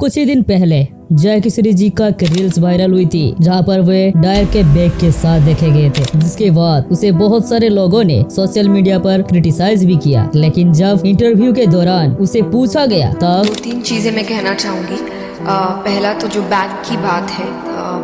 कुछ ही दिन पहले जय किशोरी जी का एक रील्स वायरल हुई थी, जहां पर वे डायर के बैग के साथ देखे गए थे, जिसके बाद उसे बहुत सारे लोगों ने सोशल मीडिया पर क्रिटिसाइज भी किया। लेकिन जब इंटरव्यू के दौरान उसे पूछा गया तब 2-3 चीज़ें मैं कहना चाहूँगी। पहला तो जो बैग की बात है,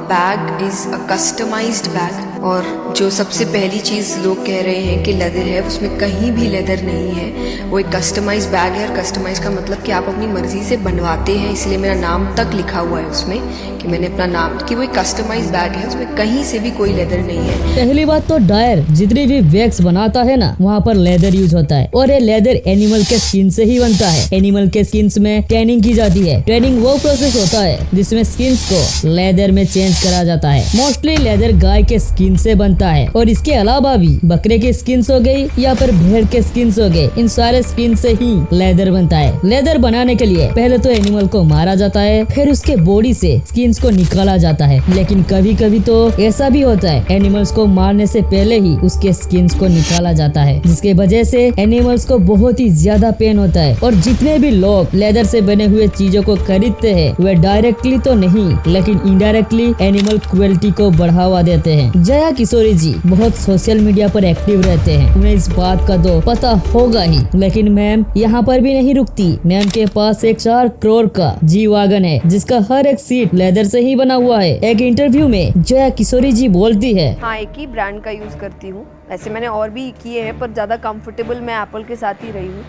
bag is a customized bag, और जो सबसे पहली चीज़ लोग कह रहे हैं कि लेदर है, उसमें कहीं भी लेदर नहीं है। वो एक कस्टमाइज्ड बैग है, और कस्टमाइज का मतलब कि आप अपनी मर्जी से बनवाते हैं, इसलिए मेरा नाम तक लिखा हुआ है उसमें कि मैंने अपना नाम, कि वो एक कस्टमाइज्ड बैग है, उसमें कहीं से भी कोई लेदर नहीं है। पहली बात तो डायर जितनी भी बैग्स बनाता है ना, वहाँ पर लेदर यूज होता है, और ये लेदर एनिमल के स्किन से ही बनता है। एनिमल के स्किन में टैनिंग की जाती है। टैनिंग वो प्रोसेस होता है जिसमें स्किन को लेदर में चेंज करा जाता है। मोस्टली लेदर गाय के स्किन से बनता है, और इसके अलावा भी बकरे के स्किन हो गई या फिर भेड़ के स्किन हो गए, इन सारे स्किन से ही लेदर बनता है। लेदर बनाने के लिए पहले तो एनिमल को मारा जाता है, फिर उसके बॉडी से स्किन को निकाला जाता है। लेकिन कभी कभी तो ऐसा भी होता है एनिमल्स को मारने से पहले ही उसके स्किन को निकाला जाता है, जिसके वजह से एनिमल्स को बहुत ही ज्यादा पेन होता है। और जितने भी लोग लेदर से बने हुए चीजों को खरीदते हैं, वे डायरेक्टली तो नहीं लेकिन इनडायरेक्टली एनिमल क्रुएल्टी को बढ़ावा देते हैं। जया किशोरी जी बहुत सोशल मीडिया पर एक्टिव रहते हैं, उन्हें इस बात का तो पता होगा ही। लेकिन मैम यहाँ पर भी नहीं रुकती। मैम के पास एक 4 करोड़ का जी वागन है, जिसका हर एक सीट लेदर से ही बना हुआ है। एक इंटरव्यू में जया किशोरी जी बोलती है, हाँ, एक ही ब्रांड का यूज़ करती हूँ। वैसे मैंने और भी किए हैं, पर ज़्यादा कंफर्टेबल मैं एप्पल के साथ ही रही हूँ।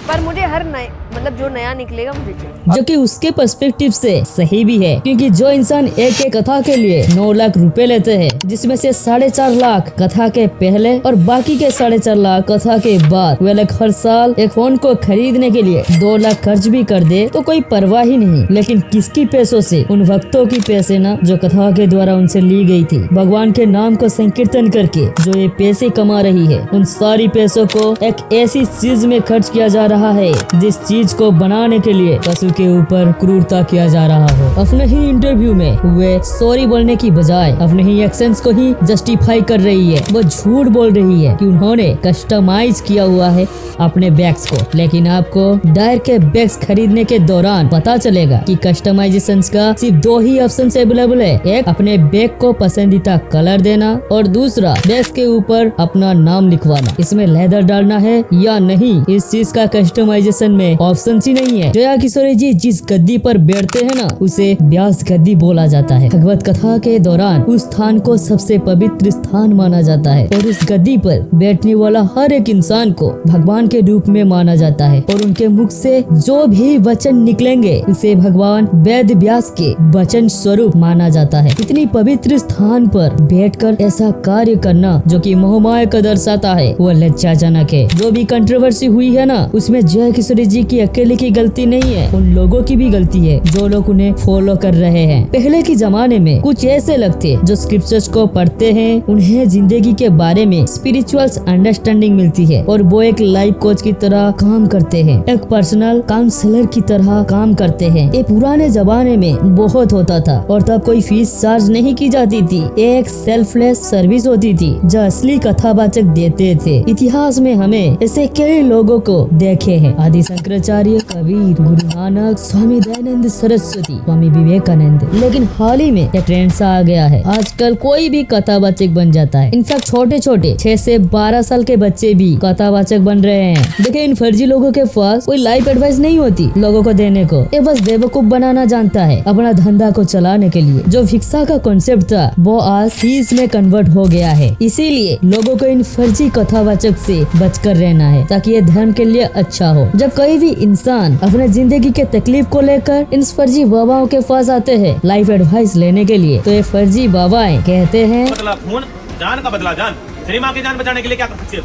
पर मुझे हर नए मतलब जो नया निकलेगा मुझे चाहिए। जो कि उसके पर्सपेक्टिव से सही भी है, क्योंकि जो इंसान एक कथा के लिए 9 लाख रुपए लेते हैं, जिसमें से 4.5 लाख कथा के पहले और बाकी के 4.5 लाख कथा के बाद, वे लोग हर साल एक फोन को खरीदने के लिए 2 लाख खर्च भी कर दे तो कोई परवाह ही नहीं। लेकिन किसकी पैसों से? उन भक्तों की पैसे ना, जो कथा के द्वारा उनसे ली गई थी। भगवान के नाम को संकीर्तन करके जो ये पैसे कमा रही है, उन सारी पैसों को एक ऐसी चीज में खर्च किया जा रहा है जिस चीज को बनाने के लिए पशु के ऊपर क्रूरता किया जा रहा हो। अपने ही इंटरव्यू में वे सॉरी बोलने की बजाय अपने ही एक्शंस को ही जस्टिफाई कर रही है। वो झूठ बोल रही है कि उन्होंने कस्टमाइज किया हुआ है अपने बैग्स को। लेकिन आपको डायर के बैग्स खरीदने के दौरान पता चलेगा कि कस्टमाइजेशन का सिर्फ 2 ही ऑप्शन अवेलेबल है। एक अपने बैग को पसंदीदा कलर देना, और दूसरा बैग के ऊपर अपना नाम लिखवाना। इसमें लेदर डालना है या नहीं, इस चीज का कस्टमाइजेशन में ऑप्शन ही नहीं है। जया किशोरी जी जिस गद्दी पर बैठते हैं ना, उसे व्यास गद्दी बोला जाता है। भगवत कथा के दौरान उस स्थान को सबसे पवित्र स्थान माना जाता है, और उस गद्दी पर बैठने वाला हर एक इंसान को भगवान के रूप में माना जाता है। और उनके मुख से जो भी वचन निकलेंगे उसे भगवान वेद व्यास के वचन स्वरूप माना जाता है। इतनी पवित्र स्थान पर बैठकर ऐसा कार्य करना जो कि मोहमाया का दर्शाता है, वो लज्जाजनक है। जो भी कंट्रोवर्सी हुई है ना, उसमें जय किशोरी जी की अकेले की गलती नहीं है, उन लोगों की भी गलती है जो लोग उन्हें फॉलो कर रहे हैं। पहले के जमाने में कुछ ऐसे लोग थे जो स्क्रिप्चर्स को पढ़ते हैं, उन्हें जिंदगी के बारे में स्पिरिचुअल अंडरस्टैंडिंग मिलती है, और वो एक लाइफ कोच की तरह काम करते हैं, एक पर्सनल काउंसलर की तरह काम करते हैं। ये पुराने जमाने में बहुत होता था, और तब कोई फीस चार्ज नहीं की जाती थी। एक सेल्फलेस सर्विस होती थी जो असली कथावाचक देते थे। इतिहास में हमें ऐसे कई लोगों को देखे हैं, आदि शंकराचार्य, कबीर, गुरु नानक, स्वामी दयानंद सरस्वती, स्वामी विवेकानंद। लेकिन हाल ही में एक ट्रेंड सा आ गया है, आजकल कोई भी कथावाचक बन जाता है। इनफैक्ट छोटे छोटे 6 से 12 साल के बच्चे भी कथावाचक बन रहे हैं। देखिए, इन फर्जी लोगों के पास कोई लाइफ एडवाइस नहीं होती लोगों को देने को, ये बस बेवकूफ बनाना जानता है अपना धंधा को चलाने के लिए। जो भिक्षा का कॉन्सेप्ट था वो आज फीस में कन्वर्ट हो गया है। इसीलिए लोगों को इन फर्जी कथावाचक से बचकर रहना है, ताकि ये धर्म के लिए अच्छा हो। जब कोई भी इंसान अपने जिंदगी के तकलीफ को लेकर इन फर्जी बाबाओं के पास आते हैं लाइफ एडवाइस लेने के लिए, तो ये फर्जी बाबाएं कहते हैं, बदला खून, जान का बदला जान। तेरी माँ की जान बचाने के लिए क्या कर सकते हो?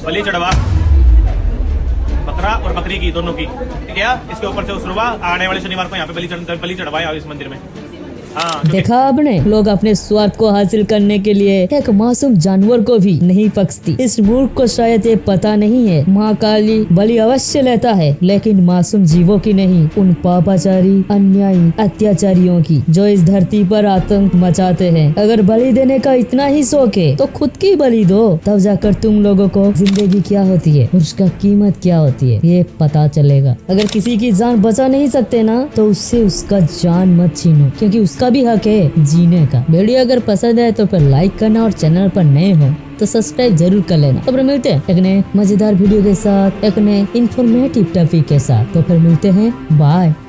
बलि चढ़वा, बकरा और बकरी की, दोनों की। ठीक है, इसके ऊपर से उसरुवा आने वाले शनिवार को यहाँ पे बलि चढ़वाया इस मंदिर में। हाँ क्योंकि- देखा आपने, लोग अपने स्वार्थ को हासिल करने के लिए एक मासूम जानवर को भी नहीं बख्शती। इस मूर्ख को शायद ये पता नहीं है, माँ काली बलि अवश्य लेता है, लेकिन मासूम जीवों की नहीं, उन पापाचारी अन्यायी अत्याचारियों की जो इस धरती पर आतंक मचाते हैं। अगर बलि देने का इतना ही शौक है तो खुद की बलि दो, तब जाकर तुम लोगों को जिंदगी क्या होती है और उसका कीमत क्या होती है ये पता चलेगा। अगर किसी की जान बचा नहीं सकते ना तो उससे उसका जान मत छीनो, क्योंकि उसका भी हक है जीने का। वीडियो अगर पसंद है तो फिर लाइक करना और चैनल पर नए हो तो सब्सक्राइब जरूर कर लेना। तो फिर मिलते हैं एक नए मजेदार वीडियो के साथ, एक नए इंफॉर्मेटिव टॉपिक के साथ। तो फिर मिलते हैं, बाय।